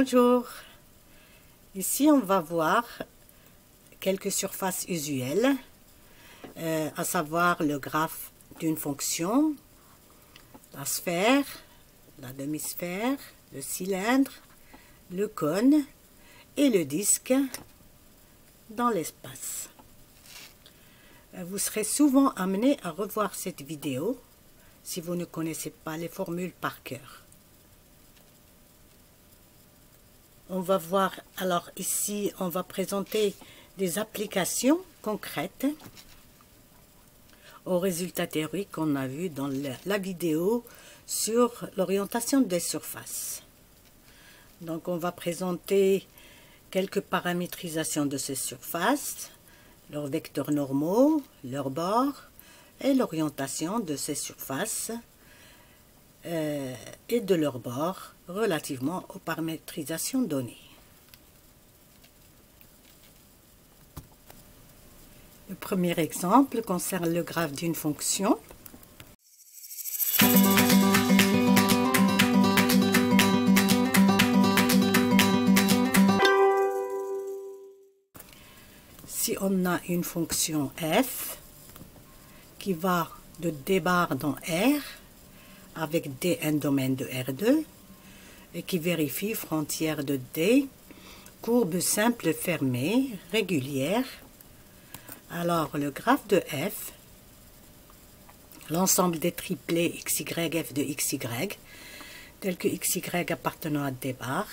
Bonjour, ici on va voir quelques surfaces usuelles, à savoir le graphe d'une fonction, la sphère, la demi-sphère, le cylindre, le cône et le disque dans l'espace. Vous serez souvent amené à revoir cette vidéo si vous ne connaissez pas les formules par cœur. On va voir, alors ici, on va présenter des applications concrètes aux résultats théoriques qu'on a vus dans la vidéo sur l'orientation des surfaces. Donc, on va présenter quelques paramétrisations de ces surfaces, leurs vecteurs normaux, leurs bords et l'orientation de ces surfaces et de leurs bords relativement aux paramétrisations données. Le premier exemple concerne le graphe d'une fonction. Si on a une fonction f qui va de d bar dans R, avec D un domaine de R2, et qui vérifie frontière de D, courbe simple fermée, régulière. Alors, le graphe de f, l'ensemble des triplés xy f de xy, tel que xy appartenant à D bar,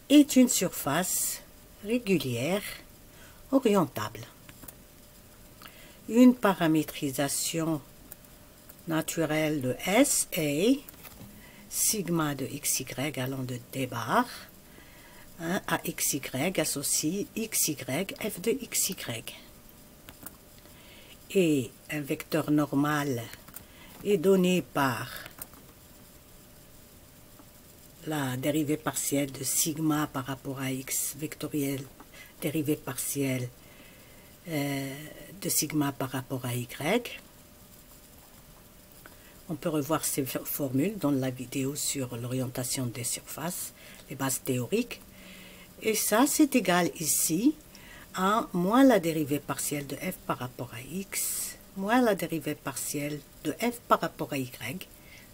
est une surface régulière orientable. Une paramétrisation naturelle de S est sigma de xy allant de D bar à xy associe xy f de xy. Et un vecteur normal est donné par la dérivée partielle de sigma par rapport à x vectoriel, dérivée partielle de sigma par rapport à y. On peut revoir ces formules dans la vidéo sur l'orientation des surfaces, les bases théoriques. Et ça, c'est égal ici à moins la dérivée partielle de f par rapport à x, moins la dérivée partielle de f par rapport à y,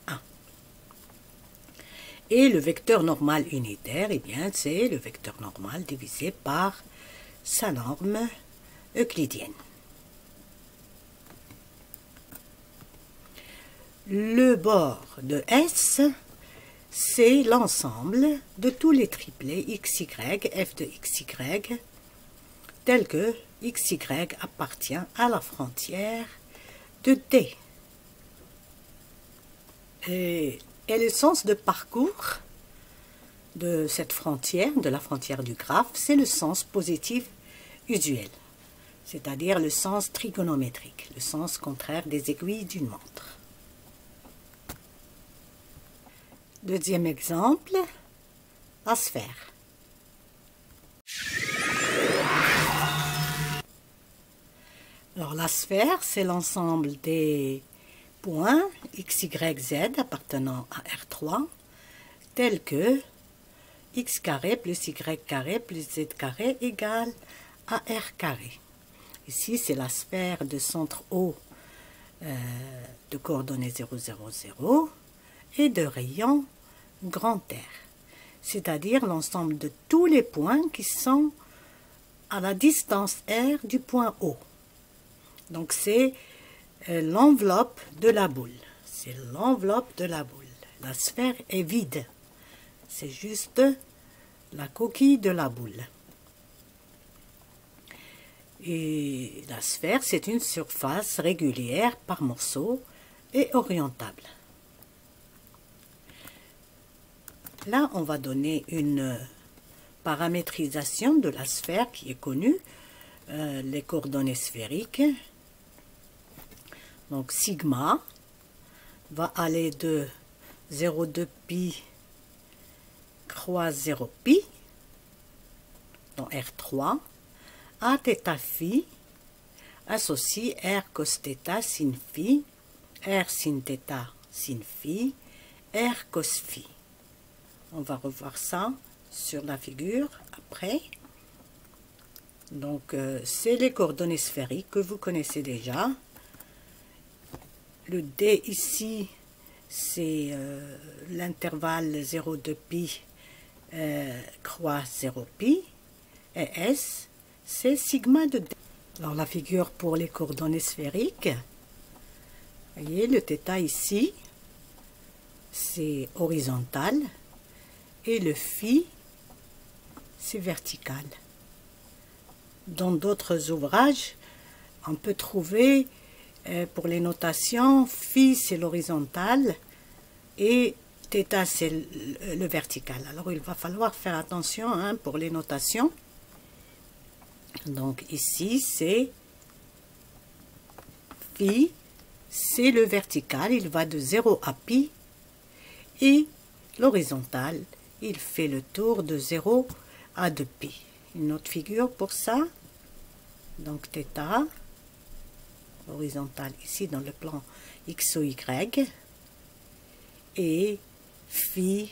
1. Et le vecteur normal unitaire, eh bien, c'est le vecteur normal divisé par sa norme euclidienne. Le bord de S, c'est l'ensemble de tous les triplés xy, f de xy, tel que xy appartient à la frontière de D. Et le sens de parcours de cette frontière, de la frontière du graphe, c'est le sens positif usuel, c'est-à-dire le sens trigonométrique, le sens contraire des aiguilles d'une montre. Deuxième exemple, la sphère. Alors la sphère, c'est l'ensemble des points x, y, z appartenant à R3, tels que x carré plus y carré plus z carré égale à R carré. Ici, c'est la sphère de centre O de coordonnées 0, 0, 0 et de rayon grand R, c'est-à-dire l'ensemble de tous les points qui sont à la distance R du point O. Donc c'est l'enveloppe de la boule. C'est l'enveloppe de la boule. La sphère est vide. C'est juste la coquille de la boule. Et la sphère, c'est une surface régulière par morceaux et orientable. Là, on va donner une paramétrisation de la sphère qui est connue, les coordonnées sphériques. Donc, sigma va aller de 0,2 pi croix 0 pi dans R3 à θ phi associe R cos θ sin phi, R sin θ sin phi, R cos phi. On va revoir ça sur la figure après. Donc, c'est les coordonnées sphériques que vous connaissez déjà. Le D ici, c'est l'intervalle 0,2 pi croix 0 pi. Et S, c'est sigma de D. Alors, la figure pour les coordonnées sphériques. Vous voyez, le θ ici, c'est horizontal. Et le phi, c'est vertical. Dans d'autres ouvrages, on peut trouver pour les notations, phi c'est l'horizontal et θ c'est le vertical. Alors il va falloir faire attention hein, pour les notations. Donc ici c'est phi, c'est le vertical, il va de 0 à pi, et l'horizontal, il fait le tour de 0 à 2 pi. Une autre figure pour ça. Donc θ, horizontal ici dans le plan x ou y, et phi,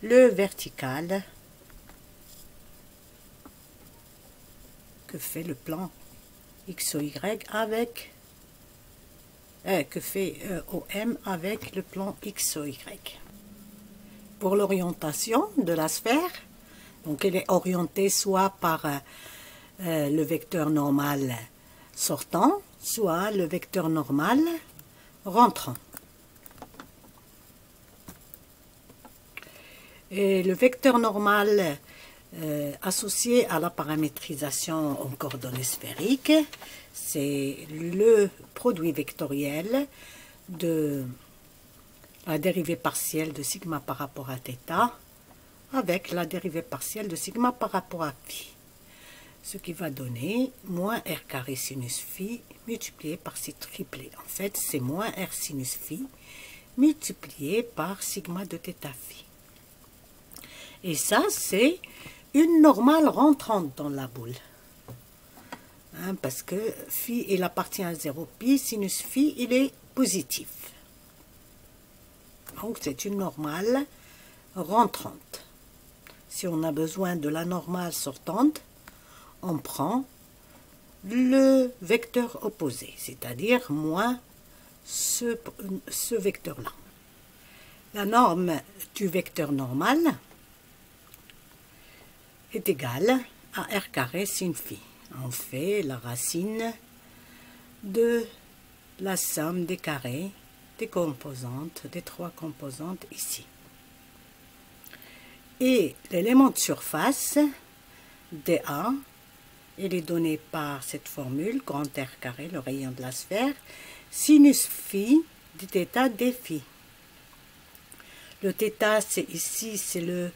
le vertical, que fait le plan x ou y avec, que fait OM avec le plan x ou y. Pour l'orientation de la sphère, donc elle est orientée soit par le vecteur normal sortant, soit le vecteur normal rentrant. Et le vecteur normal associé à la paramétrisation en coordonnées sphériques, c'est le produit vectoriel de la dérivée partielle de sigma par rapport à θ avec la dérivée partielle de sigma par rapport à phi. Ce qui va donner moins r carré sinus phi multiplié par c triplé. En fait, c'est moins r sinus phi multiplié par sigma de θ phi. Et ça, c'est une normale rentrante dans la boule. Hein, parce que phi, il appartient à 0 pi, sinus phi, il est positif. Donc, c'est une normale rentrante. Si on a besoin de la normale sortante, on prend le vecteur opposé, c'est-à-dire moins ce vecteur-là. La norme du vecteur normal est égale à r carré sin phi. On fait la racine de la somme des carrés des composantes, des trois composantes ici. Et l'élément de surface, dA, il est donné par cette formule, grand R carré, le rayon de la sphère, sinus phi du θ d phi. Le θ, c'est ici, c'est le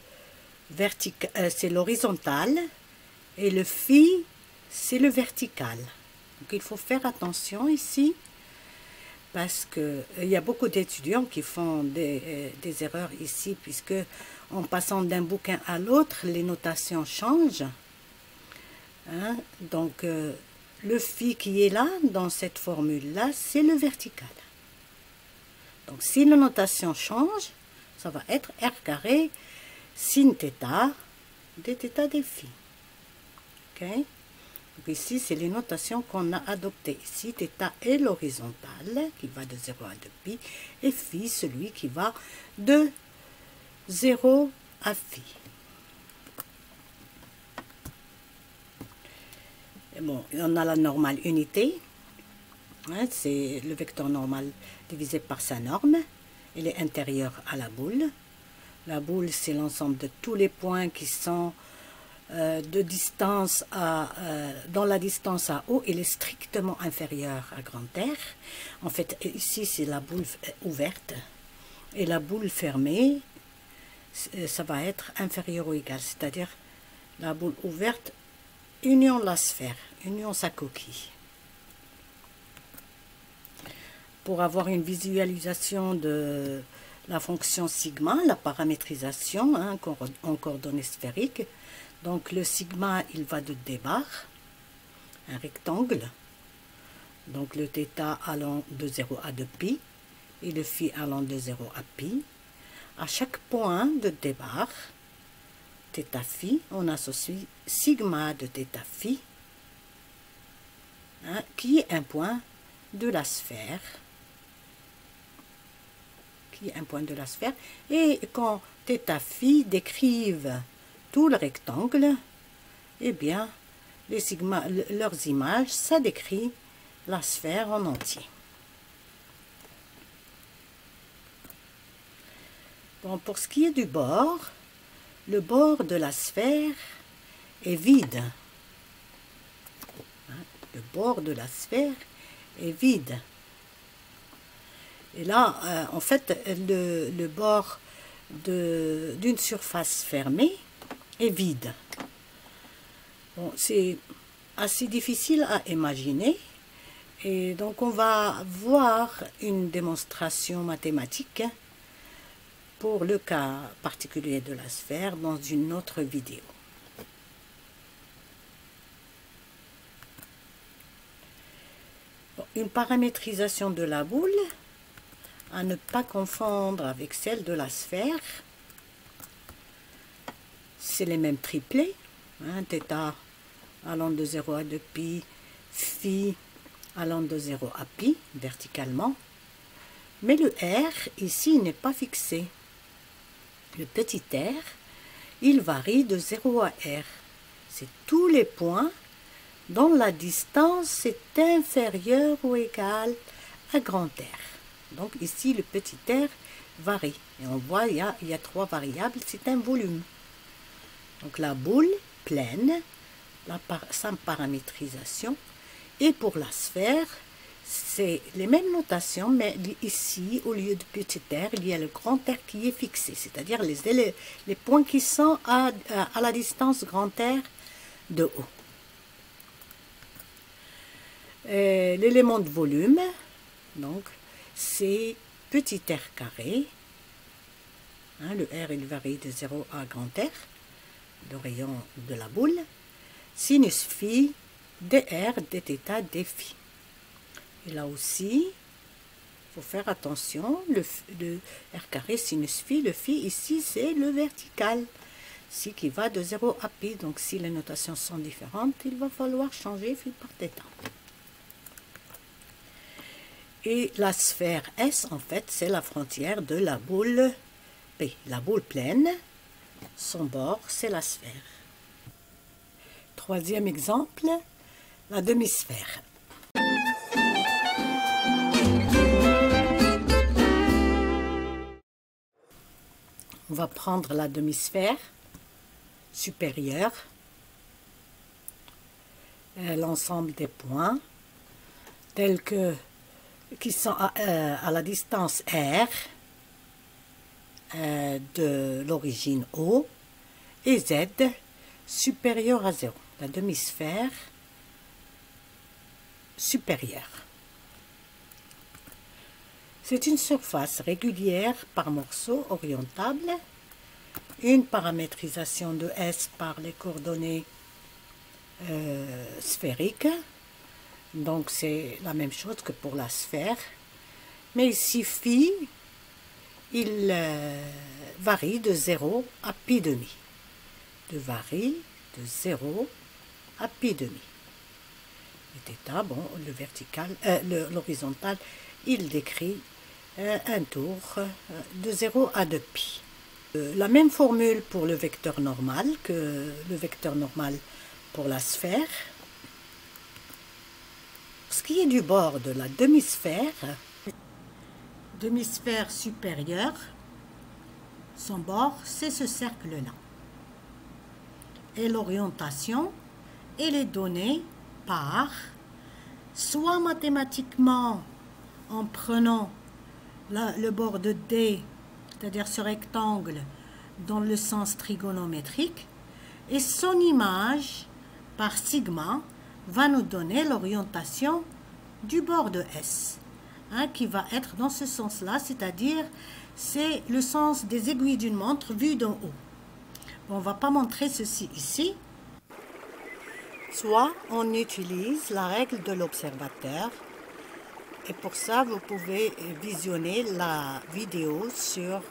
c'est l'horizontal, et le phi, c'est le vertical. Donc il faut faire attention ici, parce qu'il y a beaucoup d'étudiants qui font des erreurs ici, puisque en passant d'un bouquin à l'autre, les notations changent. Hein? Donc, le phi qui est là, dans cette formule-là, c'est le vertical. Donc, si la notation change, ça va être r carré sin θ dθ d phi. Okay? Donc, ici, c'est les notations qu'on a adoptées. Ici, θ est l'horizontale, qui va de 0 à 2 pi, et phi, celui qui va de 0 à phi. Bon, on a la normale unité, hein, c'est le vecteur normal divisé par sa norme. Il est intérieur à la boule. La boule, c'est l'ensemble de tous les points qui sont de distance à, dans la distance à O, il est strictement inférieur à grand R. En fait, ici, c'est la boule ouverte. Et la boule fermée, ça va être inférieur ou égal, c'est-à-dire la boule ouverte union la sphère, union sa coquille. Pour avoir une visualisation de la fonction sigma, la paramétrisation hein, en coordonnées sphériques, donc le sigma, il va de d bar, un rectangle, donc le θ allant de 0 à 2 pi, et le phi allant de 0 à pi. À chaque point de départ, θ phi, on associe sigma de θ phi, qui est un point de la sphère. Et quand θ phi décrivent tout le rectangle, eh bien, les sigma, leurs images, ça décrit la sphère en entier. Bon, pour ce qui est du bord, le bord de la sphère est vide. Le bord de la sphère est vide. Et là, en fait, le bord d'une surface fermée est vide. Bon, c'est assez difficile à imaginer. Et donc, on va voir une démonstration mathématique pour le cas particulier de la sphère dans une autre vidéo. Bon, une paramétrisation de la boule, à ne pas confondre avec celle de la sphère. C'est les mêmes triplés, θ allant de 0 à 2 pi, phi allant de 0 à pi, verticalement. Mais le r, ici, n'est pas fixé. Le petit r, il varie de 0 à r. C'est tous les points dont la distance est inférieure ou égale à grand R. Donc ici, le petit r varie. Et on voit, il y a 3 variables, c'est un volume. Donc la boule pleine, sa paramétrisation. Et pour la sphère, c'est les mêmes notations, mais ici, au lieu de petit r, il y a le grand R qui est fixé, c'est-à-dire les points qui sont à la distance grand R de haut. L'élément de volume, donc, c'est petit r carré. Le r, il varie de 0 à grand R, le rayon de la boule. Sinus phi, dr, dθ, dφ. Et là aussi, il faut faire attention, le r carré sinus phi, le phi ici c'est le vertical, ici qui va de 0 à pi, donc si les notations sont différentes, il va falloir changer phi par θ. Et la sphère S, en fait, c'est la frontière de la boule P. La boule pleine, son bord, c'est la sphère. Troisième exemple, la demi-sphère. On va prendre la demi-sphère supérieure, l'ensemble des points, tels que qui sont à la distance R de l'origine O et Z supérieur à 0. La demi-sphère supérieure. C'est une surface régulière par morceau orientable, une paramétrisation de S par les coordonnées sphériques. Donc c'est la même chose que pour la sphère. Mais ici, phi, il varie de 0 à pi demi. Il varie de 0 à pi demi. Et θ, bon, le vertical, l'horizontal, il décrit un tour de 0 à 2 pi. La même formule pour le vecteur normal que le vecteur normal pour la sphère. Ce qui est du bord de la demi-sphère supérieure, son bord, c'est ce cercle-là. Et l'orientation, elle est donnée par, soit mathématiquement, en prenant le bord de D, c'est-à-dire ce rectangle, dans le sens trigonométrique, et son image, par sigma, va nous donner l'orientation du bord de S, qui va être dans ce sens-là, c'est-à-dire c'est le sens des aiguilles d'une montre vue d'en haut. Bon, on ne va pas montrer ceci ici. Soit on utilise la règle de l'observateur, et pour ça vous pouvez visionner la vidéo sur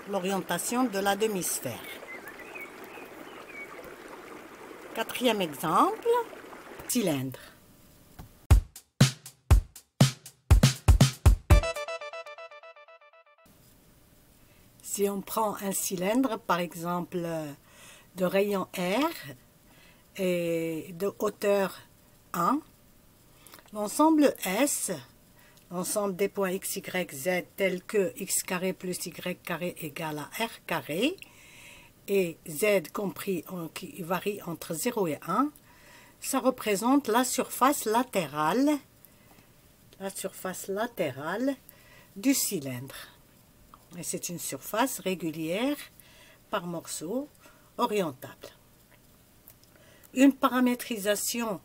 l'orientation de la demi-sphère. Quatrième exemple, cylindre. Si on prend un cylindre, par exemple, de rayon R et de hauteur 1, l'ensemble S, l'ensemble des points x, y, z tels que x carré plus y carré égale à r carré, et z compris qui varie entre 0 et 1, ça représente la surface latérale du cylindre. Et c'est une surface régulière par morceau orientable. Une paramétrisation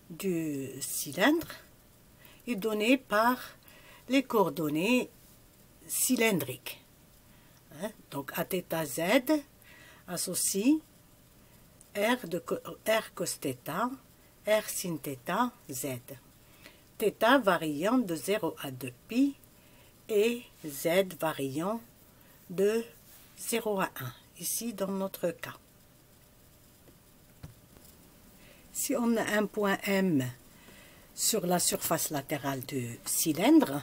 du cylindre est donnée par les coordonnées cylindriques. Donc à θ z associe r cos θ, r sin θ, z. θ variant de 0 à 2π et z variant de 0 à 1, ici dans notre cas. Si on a un point M sur la surface latérale du cylindre,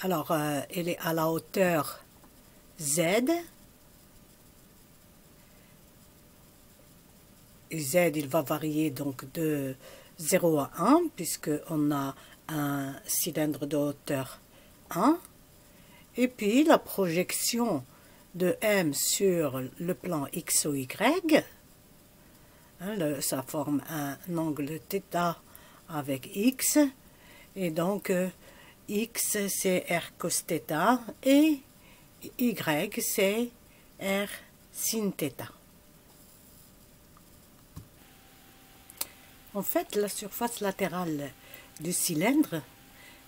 alors elle est à la hauteur Z, et Z il va varier donc de 0 à 1, puisqu'on a un cylindre de hauteur 1, et puis la projection de M sur le plan X ou Y, ça forme un angle θ avec X, et donc X c'est R cos θ et Y c'est R sin θ. En fait, la surface latérale du cylindre,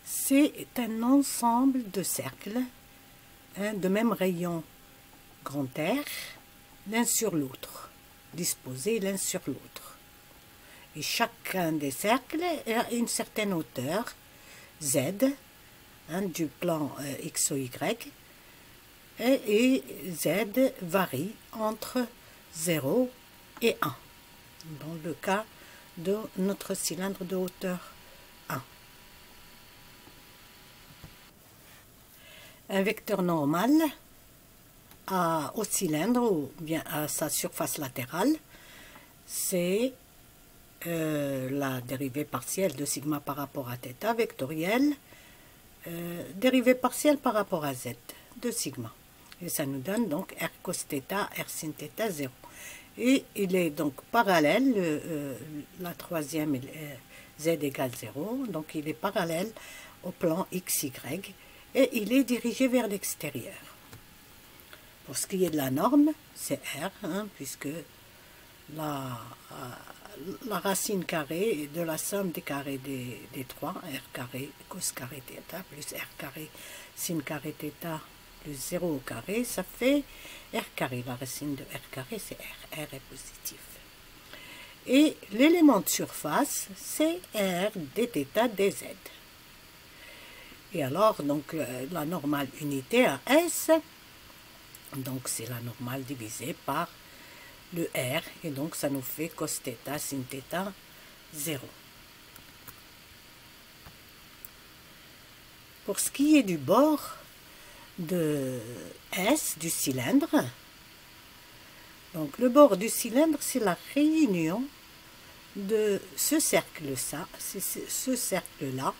c'est un ensemble de cercles de même rayon grand R, l'un sur l'autre, disposés l'un sur l'autre. Et chacun des cercles a une certaine hauteur, Z, du plan X ou Y, et Z varie entre 0 et 1, dans le cas de notre cylindre de hauteur 1. Un vecteur normal au cylindre ou bien à sa surface latérale, c'est la dérivée partielle de sigma par rapport à θ vectorielle, dérivée partielle par rapport à z de sigma. Et ça nous donne donc r cos θ, r sin θ, 0. Et il est donc parallèle, la troisième z égale 0, donc il est parallèle au plan xy et il est dirigé vers l'extérieur. Pour ce qui est de la norme, c'est r, puisque la racine carrée de la somme des carrés des 3, r carré cos carré θ plus r carré sin carré θ plus 0 au carré, ça fait r carré. La racine de r carré, c'est r. R est positif. Et l'élément de surface, c'est r dθ dz. Et alors, donc, la normale unité à S, donc c'est la normale divisée par le R, et donc ça nous fait cos θ sin θ 0. Pour ce qui est du bord de S du cylindre, donc le bord du cylindre, c'est la réunion de ce cercle-là, ce cercle-là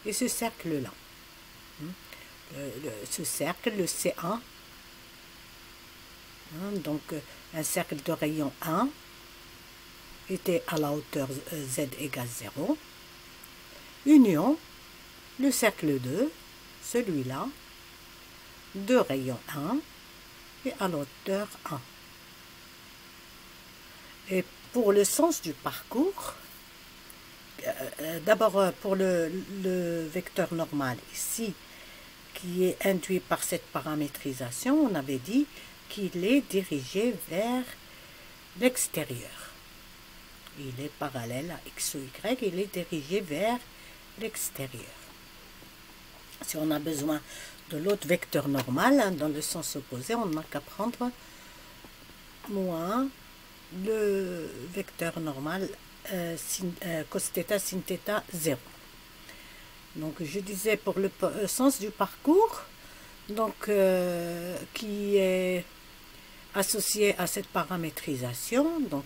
et ce cercle-là. Ce cercle, le C1, donc un cercle de rayon 1 était à la hauteur Z égale 0, union le cercle 2, celui-là, de rayon 1 et à la hauteur 1. Et pour le sens du parcours, d'abord pour le vecteur normal ici, qui est induit par cette paramétrisation, on avait dit qu'il est dirigé vers l'extérieur. Il est parallèle à x ou y, il est dirigé vers l'extérieur. Si on a besoin de l'autre vecteur normal, hein, dans le sens opposé, on n'a qu'à prendre moins le vecteur normal cos θ sin θ 0. Donc je disais pour le sens du parcours, donc qui est associé à cette paramétrisation. Donc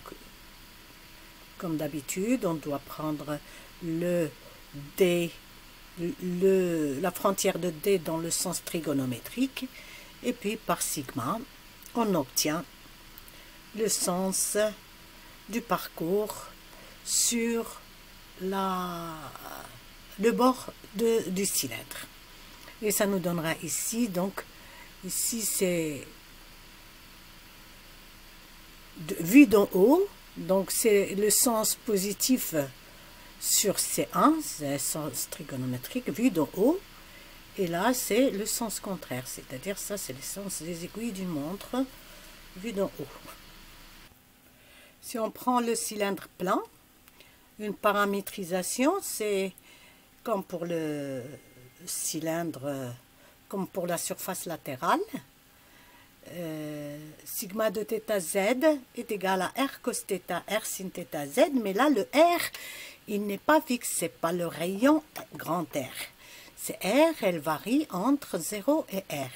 comme d'habitude, on doit prendre le D, la frontière de D dans le sens trigonométrique, et puis par sigma, on obtient le sens du parcours sur le bord du cylindre. Et ça nous donnera ici, donc ici c'est vu d'en haut, donc c'est le sens positif sur C1, c'est le sens trigonométrique vu d'en haut, et là c'est le sens contraire, c'est-à-dire ça c'est le sens des aiguilles d'une montre vu d'en haut. Si on prend le cylindre plein, une paramétrisation, c'est comme pour le cylindre, comme pour la surface latérale. Sigma de θ z est égal à r cos θ r sin θ z, mais là le r il n'est pas fixe, c'est pas le rayon grand R, c'est R, elle varie entre 0 et R.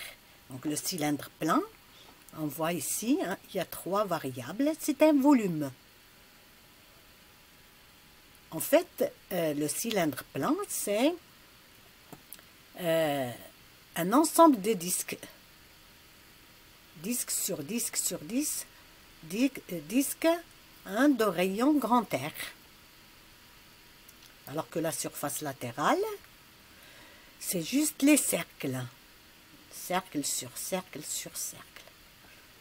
Donc le cylindre plein, on voit ici, hein, il y a 3 variables, c'est un volume. En fait, le cylindre plein, c'est un ensemble de disques. Disque sur disque sur disque, disque hein, de rayon grand R. Alors que la surface latérale, c'est juste les cercles. Cercle sur cercle sur cercle.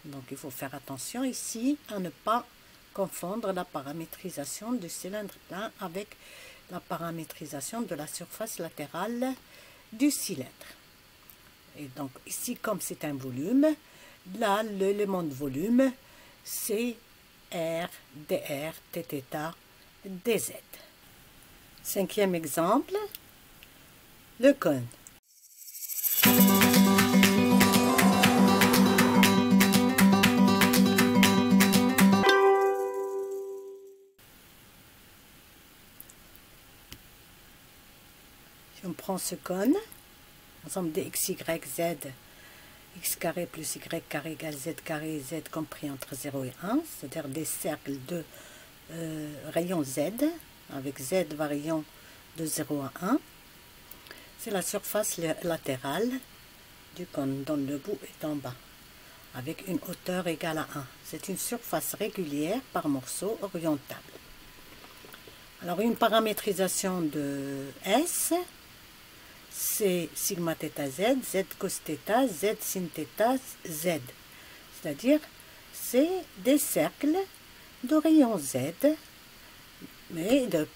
Donc il faut faire attention ici à ne pas confondre la paramétrisation du cylindre plein avec la paramétrisation de la surface latérale du cylindre. Et donc ici, comme c'est un volume, là l'élément de volume c'est R, dr, dθ, dz. Cinquième exemple, le cône. Si on prend ce cône, ensemble de x, y, z, x carré plus y carré égale z carré, z compris entre 0 et 1, c'est-à-dire des cercles de rayon z, avec z variant de 0 à 1, c'est la surface latérale du cône, dont le bout est en bas, avec une hauteur égale à 1. C'est une surface régulière par morceau orientable. Alors une paramétrisation de S, c'est sigma θ z, z cos θ, z sin θ, z. C'est-à-dire, c'est des cercles de rayon z, mais de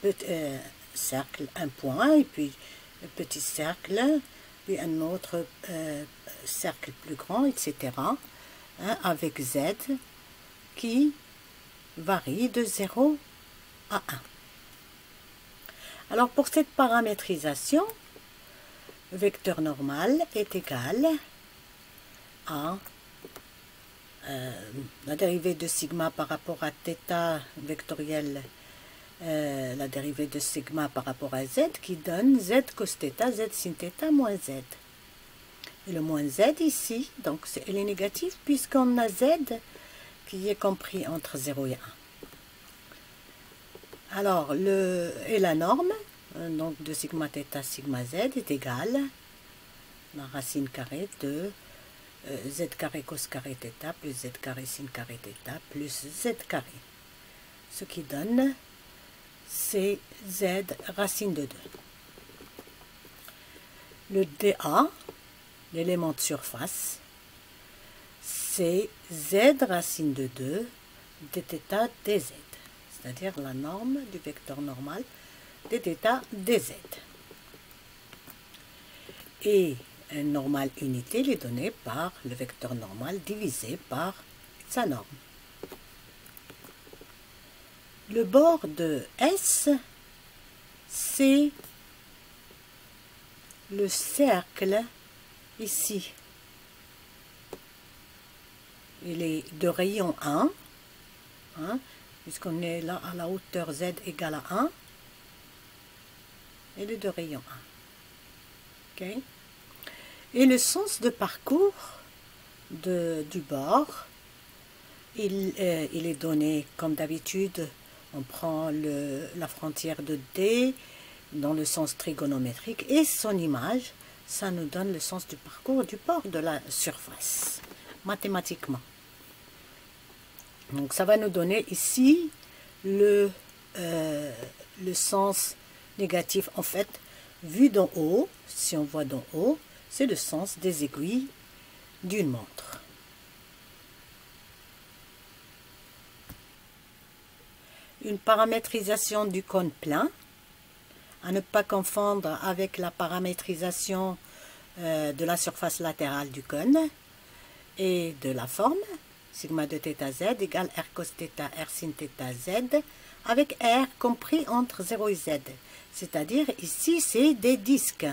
cercle, un point, et puis un petit cercle, puis un autre cercle plus grand, etc. Hein, avec z qui varie de 0 à 1. Alors pour cette paramétrisation, le vecteur normal est égal à la dérivée de sigma par rapport à θ vectoriel, la dérivée de sigma par rapport à z qui donne z cos θ, z sin θ moins z. Et le moins z ici, donc elle est négative puisqu'on a z qui est compris entre 0 et 1. Alors, la norme donc de sigma θ sigma z est égale à la racine carrée de z carré cos carré θ plus z carré sin carré θ plus z carré. Ce qui donne c'est z racine de 2. Le dA, l'élément de surface, c'est z racine de 2 dθ dz, c'est-à-dire la norme du vecteur normal dθ dz. Et un normal unité est donné par le vecteur normal divisé par sa norme. Le bord de S, c'est le cercle Ici, il est de rayon 1, hein, puisqu'on est là à la hauteur Z égale à 1. Il est de rayon 1. Okay. Et le sens de parcours du bord, il est donné comme d'habitude. On prend la frontière de D dans le sens trigonométrique et son image, ça nous donne le sens du parcours du bord de la surface, mathématiquement. Donc ça va nous donner ici le sens négatif. En fait, vu d'en haut, si on voit d'en haut, c'est le sens des aiguilles d'une montre. Une paramétrisation du cône plein, à ne pas confondre avec la paramétrisation de la surface latérale du cône et de la forme. Sigma de θ z égale r cos θ r sin θ z avec r compris entre 0 et z. C'est-à-dire ici c'est des disques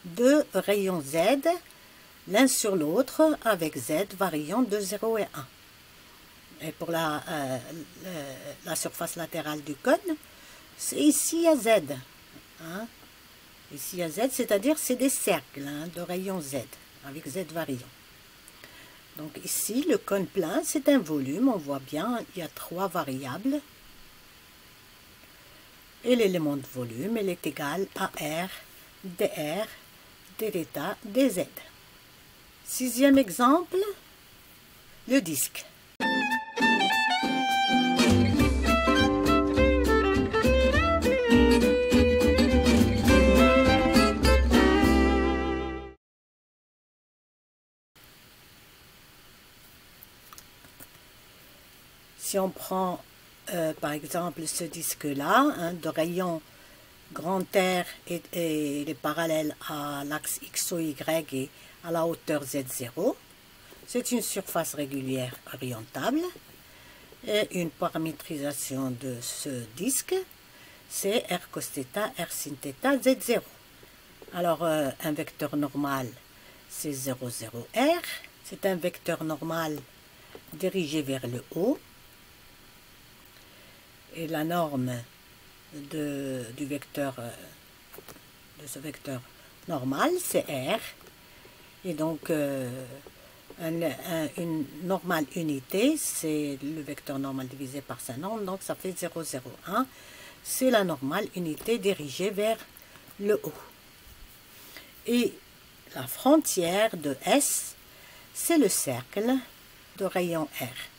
de rayon z l'un sur l'autre avec z variant de 0 et 1. Et pour la surface latérale du cône, c'est ici à z. Hein? Ici à z, c'est-à-dire c'est des cercles hein, de rayon z avec z variant. Donc ici, le cône plein, c'est un volume, on voit bien, il y a 3 variables. Et l'élément de volume, il est égal à R, dr, dθ, dz. Sixième exemple, le disque. Si on prend par exemple ce disque-là, hein, de rayon grand R et les parallèles à l'axe XOY et à la hauteur Z0, c'est une surface régulière orientable et une paramétrisation de ce disque, c'est R cos θ, R sin θ, Z0. Alors un vecteur normal, c'est 0, 0, R, c'est un vecteur normal dirigé vers le haut. Et la norme de ce vecteur normal, c'est R. Et donc, une normale unité, c'est le vecteur normal divisé par sa norme, donc ça fait 0, 0, 1. C'est la normale unité dirigée vers le haut. Et la frontière de S, c'est le cercle de rayon R.